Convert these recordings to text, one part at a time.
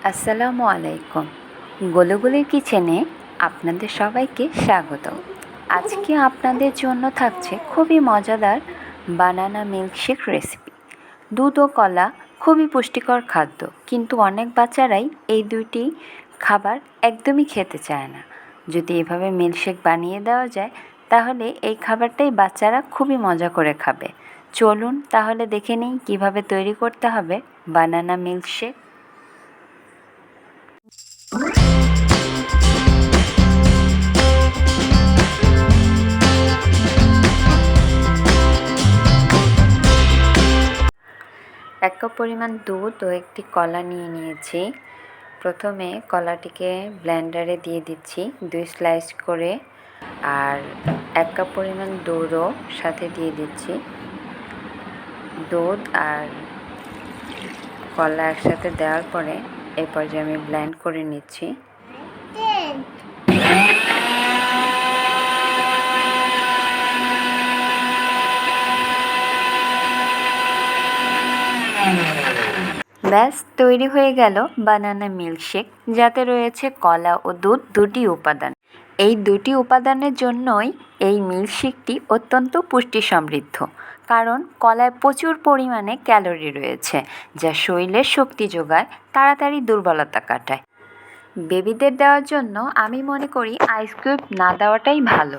আসসালামু আলাইকুম। গোলুগুলির কিচেনে আপনাদের সবাইকে স্বাগত। আজকে আপনাদের জন্য থাকছে খুবই মজাদার বানানা মিল্কশেক রেসিপি। দুধ ও কলা খুবই পুষ্টিকর খাদ্য, কিন্তু অনেক বাচ্চারাই এই দুইটি খাবার একদমই খেতে চায় না। যদি এভাবে মিল্কশেক বানিয়ে দেওয়া যায়, তাহলে এই খাবারটাই বাচ্চারা খুবই মজা করে খাবে। চলুন তাহলে দেখে নিই কীভাবে তৈরি করতে হবে বানানা মিল্কশেক। এক কাপ পরিমাণ দুধ ও একটি কলা নিয়ে নিয়েছি। প্রথমে কলাটিকে ব্লেন্ডারে দিয়ে দিচ্ছি 2 স্লাইস করে, আর 1 কাপ পরিমাণ দুধও সাথে দিয়ে দিচ্ছি। দুধ আর কলা একসাথে দেওয়ার পরে এই পর্যায়ে আমি ব্লেন্ড করে নিচ্ছি। ব্যাস তৈরি হয়ে গেল বানানা মিল্কশেক, যাতে রয়েছে কলা ও দুধ, দুটি উপাদান। এই দুটি উপাদানের জন্যই এই মিল্কশেকটি অত্যন্ত পুষ্টি সমৃদ্ধ, কারণ কলায় প্রচুর পরিমাণে ক্যালোরি রয়েছে, যা শরীরের শক্তি যোগায়, তাড়াতাড়ি দুর্বলতা কাটায়। বেবিদের দেওয়ার জন্য আমি মনে করি আইস কিউব না দেওয়াটাই ভালো,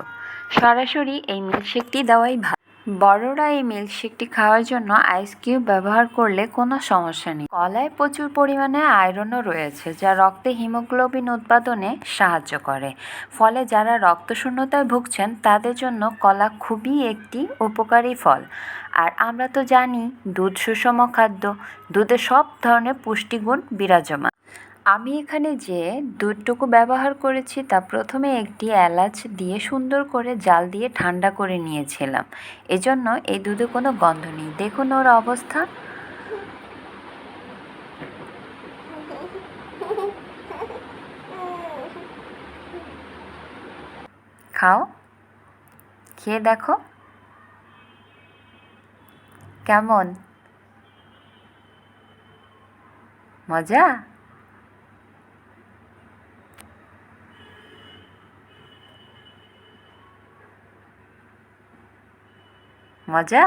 সরাসরি এই মিল্কশেকটি দেওয়াই ভালো। বড়রা এই মিল্কশেকটি খাওয়ার জন্য আইস কিউব ব্যবহার করলে কোনো সমস্যা নেই। কলায় প্রচুর পরিমাণে আয়রনও রয়েছে, যা রক্তে হিমোগ্লোবিন উৎপাদনে সাহায্য করে। ফলে যারা রক্তশূন্যতায় ভুগছেন তাদের জন্য কলা খুবই একটি উপকারী ফল। আর আমরা তো জানি দুধ সুষম খাদ্য, দুধে সব ধরনের পুষ্টিগুণ বিরাজমান। আমি এখানে যে দুধটুকু ব্যবহার করেছি তা প্রথমে একটি এলাচ দিয়ে সুন্দর করে জাল দিয়ে ঠান্ডা করে নিয়েছিলাম। এজন্য এই দুধে কোনো গন্ধ নেই। দেখুন ওর অবস্থা। খাও, খেয়ে দেখো কেমন মজা। মজা।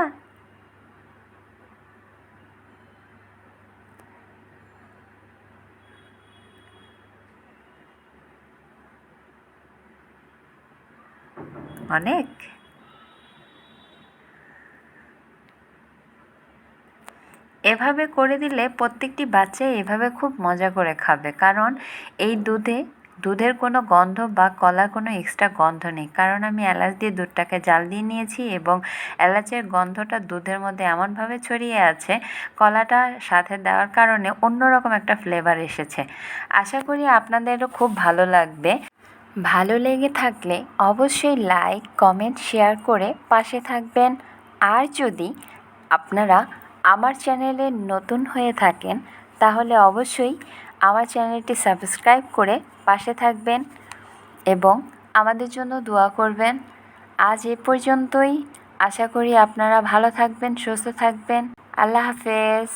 অনেক। এভাবে করে দিলে প্রত্যেকটি বাচ্চাই এভাবে খুব মজা করে খাবে, কারণ এই দুধের কোনো গন্ধ বা কলার কোনো এক্সট্রা গন্ধ নেই, কারণ আমি এলাচ দিয়ে দুধটাকে জাল দিয়ে নিয়েছি এবং এলাচের গন্ধটা দুধের মধ্যে এমনভাবে ছড়িয়ে আছে, কলাটা সাথে দেওয়ার কারণে অন্যরকম একটা ফ্লেভার এসেছে। আশা করি আপনাদেরও খুব ভালো লাগবে। ভালো লেগে থাকলে অবশ্যই লাইক, কমেন্ট, শেয়ার করে পাশে থাকবেন। আর যদি আপনারা আমার চ্যানেলে নতুন হয়ে থাকেন, তাহলে অবশ্যই আমার চ্যানেলটি সাবস্ক্রাইব করে পাশে থাকবেন এবং আমাদের জন্য দোয়া করবেন। আজ এ পর্যন্তই। আশা করি আপনারা ভালো থাকবেন, সুস্থ থাকবেন। আল্লাহ হাফেজ।